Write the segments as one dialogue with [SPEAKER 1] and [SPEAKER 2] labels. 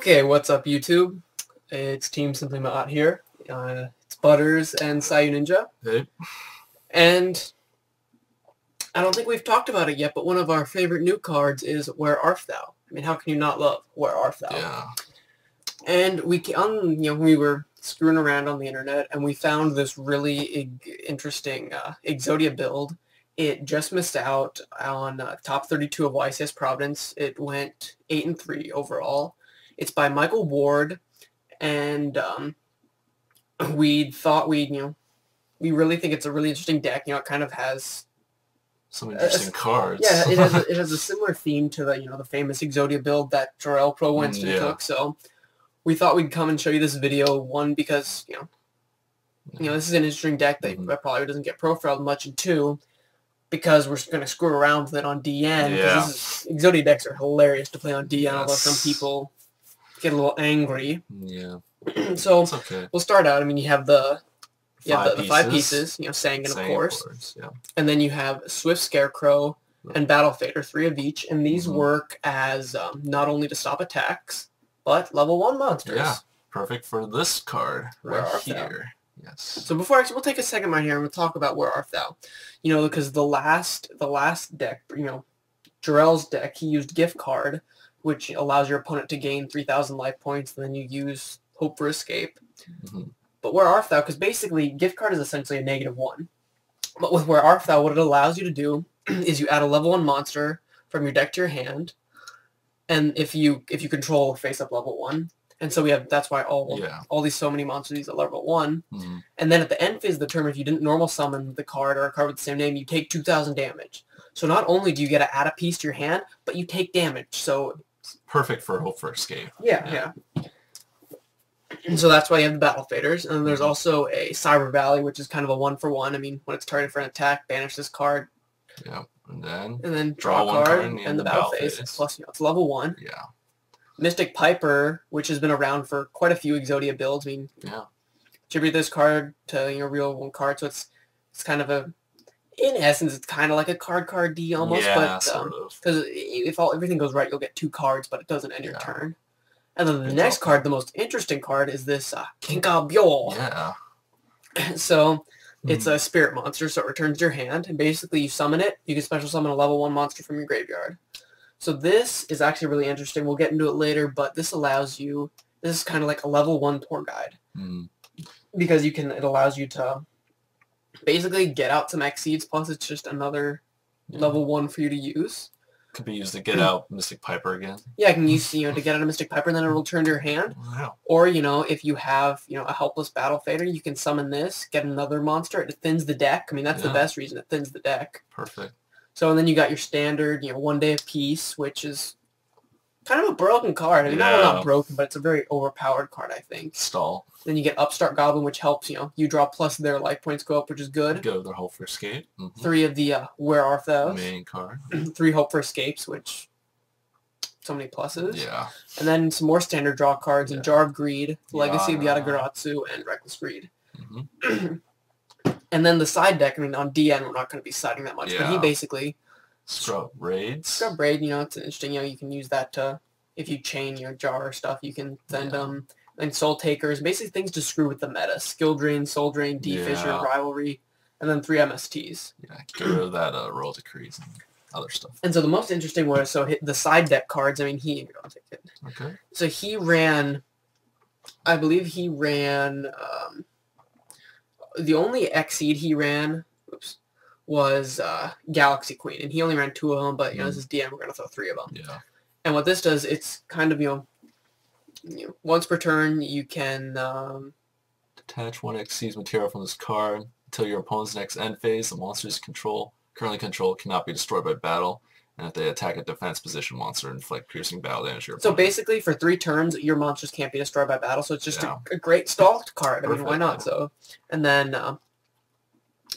[SPEAKER 1] Okay, what's up YouTube? It's Team Simply Maat here. It's Butters and Sayu Ninja.
[SPEAKER 2] Hey.
[SPEAKER 1] And I don't think we've talked about it yet, but one of our favorite new cards is Where Art Thou? I mean, how can you not love Where Art Thou?
[SPEAKER 2] Yeah.
[SPEAKER 1] And we were screwing around on the internet and we found this really interesting Exodia build. It just missed out on top 32 of YCS Providence. It went 8-3 overall. It's by Michael Ward, and we really think it's a really interesting deck. It kind of has
[SPEAKER 2] some interesting cards.
[SPEAKER 1] Yeah, it has a similar theme to the famous Exodia build that Jarrell Pro Winston took. So we thought we'd come and show you this video. One, because this is an interesting deck that probably doesn't get profiled much, and two, because we're going to screw around with it on DN.
[SPEAKER 2] Yeah.
[SPEAKER 1] Exodia decks are hilarious to play on DN, although some people get a little angry.
[SPEAKER 2] Yeah.
[SPEAKER 1] So
[SPEAKER 2] it's okay.
[SPEAKER 1] We'll start out. I mean, you have the five pieces, Sangan, of course.
[SPEAKER 2] Yeah.
[SPEAKER 1] And then you have Swift Scarecrow and Battle Fader, 3 of each, and these work as not only to stop attacks, but level 1 monsters.
[SPEAKER 2] Yeah. Perfect for this card right here. Yes.
[SPEAKER 1] So we'll take a second right here and we'll talk about Where Art Thou. Because the last deck, Jarrell's deck, he used Gift Card, which allows your opponent to gain 3,000 life points, and then you use Hope for Escape. But Where Art Thou, because basically Gift Card is essentially a -1. But with Where Art Thou, what it allows you to do is you add a level 1 monster from your deck to your hand, and if you control face-up level 1. And so that's why all these so many monsters at level 1. And then at the end phase of the turn, if you didn't normal summon the card or a card with the same name, you take 2,000 damage. So not only do you get to add a piece to your hand, but you take damage. So
[SPEAKER 2] perfect for Hope for Escape.
[SPEAKER 1] Yeah. And so that's why you have the Battle Faders. And there's also a Cyber Valley, which is kind of a 1-for-1. I mean, when it's targeted for an attack, banish this card.
[SPEAKER 2] Yeah. And
[SPEAKER 1] then draw a card and the Battle Phase. Plus, it's level 1.
[SPEAKER 2] Yeah.
[SPEAKER 1] Mystic Piper, which has been around for quite a few Exodia builds. I mean, tribute this card to real 1 card, so it's kind of in essence, it's kind of like a card D almost, but because if everything goes right, you'll get 2 cards, but it doesn't end your turn. And then the next card, the most interesting card, is this Kinkabyo.
[SPEAKER 2] Yeah.
[SPEAKER 1] So it's a spirit monster, so it returns to your hand, and basically you summon it. You can special summon a level 1 monster from your graveyard. So this is actually really interesting. We'll get into it later, but this allows you, this is kind of like a level 1 tour guide. Because it allows you to basically get out some Exceeds, plus it's just another level 1 for you to use.
[SPEAKER 2] Could be used to get out Mystic Piper again.
[SPEAKER 1] Yeah, I can use, to get out a Mystic Piper, and then it'll return to your hand.
[SPEAKER 2] Wow.
[SPEAKER 1] Or, if you have, a Helpless Battle Fader, you can summon this, get another monster. It thins the deck. I mean, that's the best reason. It thins the deck.
[SPEAKER 2] Perfect.
[SPEAKER 1] So, and then you got your standard, 1 Day of Peace, which is kind of a broken card. I mean, not broken, but it's a very overpowered card, I think.
[SPEAKER 2] Stall.
[SPEAKER 1] Then you get Upstart Goblin, which helps, you draw plus their life points go up, which is good.
[SPEAKER 2] Go their Hope for Escape.
[SPEAKER 1] 3 of the Where Art Thou.
[SPEAKER 2] Main card.
[SPEAKER 1] 3 Hope for Escapes, which so many pluses.
[SPEAKER 2] Yeah.
[SPEAKER 1] And then some more standard draw cards in Jar of Greed, Legacy of Yatagarasu, and Reckless Greed. And then the side deck, I mean, on DN, we're not going to be siding that much, but he basically...
[SPEAKER 2] Scrub Raids.
[SPEAKER 1] Scrub Raid, it's interesting, you can use that to, if you chain your Jar stuff, you can send them. And Soul Takers, basically things to screw with the meta. Skill Drain, Soul Drain, Defissure, Rivalry, and then 3 MSTs.
[SPEAKER 2] Yeah, get rid of that Royal Decrees and other stuff.
[SPEAKER 1] And so the most interesting was, the side deck cards, I mean, I'll take it.
[SPEAKER 2] Okay.
[SPEAKER 1] So he ran, I believe he ran, the only Exceed he ran, was Galaxy Queen, and he only ran 2 of them, but, this is DM, we're going to throw 3 of them.
[SPEAKER 2] Yeah.
[SPEAKER 1] And what this does, it's kind of, once per turn, you can...
[SPEAKER 2] detach 1 Xyz material from this card until your opponent's next end phase. The monsters currently controlled cannot be destroyed by battle, and if they attack a defense position monster, inflict piercing battle damage to your opponent.
[SPEAKER 1] So basically, for 3 turns, your monsters can't be destroyed by battle, so it's just a great stalked card. I mean, why not? So, and then...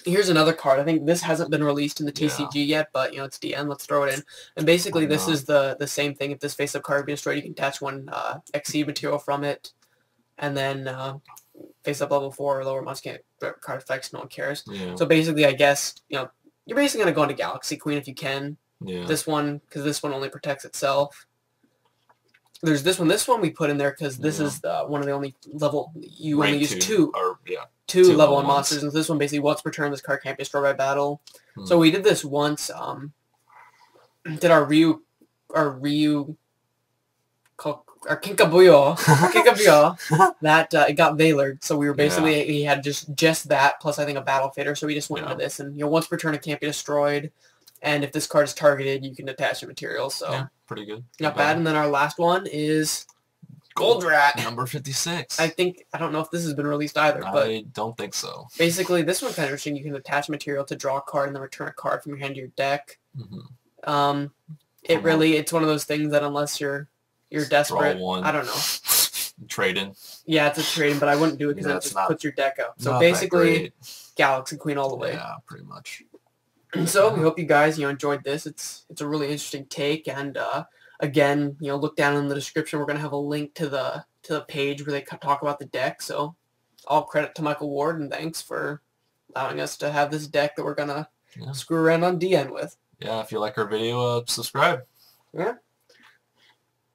[SPEAKER 1] here's another card. I think this hasn't been released in the TCG yet, but, it's DN. Let's throw it in. And basically, this is the same thing. If this face-up card be destroyed, you can attach 1 Exceed material from it. And then face-up level 4 or lower monster card effects. No one cares.
[SPEAKER 2] Yeah.
[SPEAKER 1] So basically, I guess, you're basically going to go into Galaxy Queen if you can.
[SPEAKER 2] Yeah.
[SPEAKER 1] This one, because this one only protects itself. There's this one. This one we put in there because this
[SPEAKER 2] Yeah.
[SPEAKER 1] is one of the only level you only
[SPEAKER 2] Rank
[SPEAKER 1] use two
[SPEAKER 2] Two
[SPEAKER 1] level
[SPEAKER 2] level
[SPEAKER 1] 1
[SPEAKER 2] ones.
[SPEAKER 1] monsters, and this one basically once per turn this card can't be destroyed by battle.
[SPEAKER 2] Hmm.
[SPEAKER 1] So we did this once. Did our Kinkabuyo that it got Veilered, so we were basically he had just that plus I think a battle fader, so we just went into this, and once per turn it can't be destroyed, and if this card is targeted you can attach the material. So
[SPEAKER 2] yeah, pretty good.
[SPEAKER 1] Not bad. And then our last one is Goldratt.
[SPEAKER 2] Number 56.
[SPEAKER 1] I don't know if this has been released either, but
[SPEAKER 2] I don't think so.
[SPEAKER 1] basically this one's kind of interesting. You can attach material to draw a card and then return a card from your hand to your deck.
[SPEAKER 2] Mm-hmm.
[SPEAKER 1] It's one of those things that unless you're desperate, I don't know.
[SPEAKER 2] Trade-in.
[SPEAKER 1] Yeah, it's a trade, but I wouldn't do it because it just puts your deck up. So basically, Galaxy Queen all the way.
[SPEAKER 2] Yeah, pretty much.
[SPEAKER 1] So we hope you guys enjoyed this. It's a really interesting take, and again, look down in the description. We're gonna have a link to the page where they talk about the deck. So all credit to Michael Ward, and thanks for allowing us to have this deck that we're gonna screw around on DN with.
[SPEAKER 2] Yeah, if you like our video, subscribe.
[SPEAKER 1] Yeah.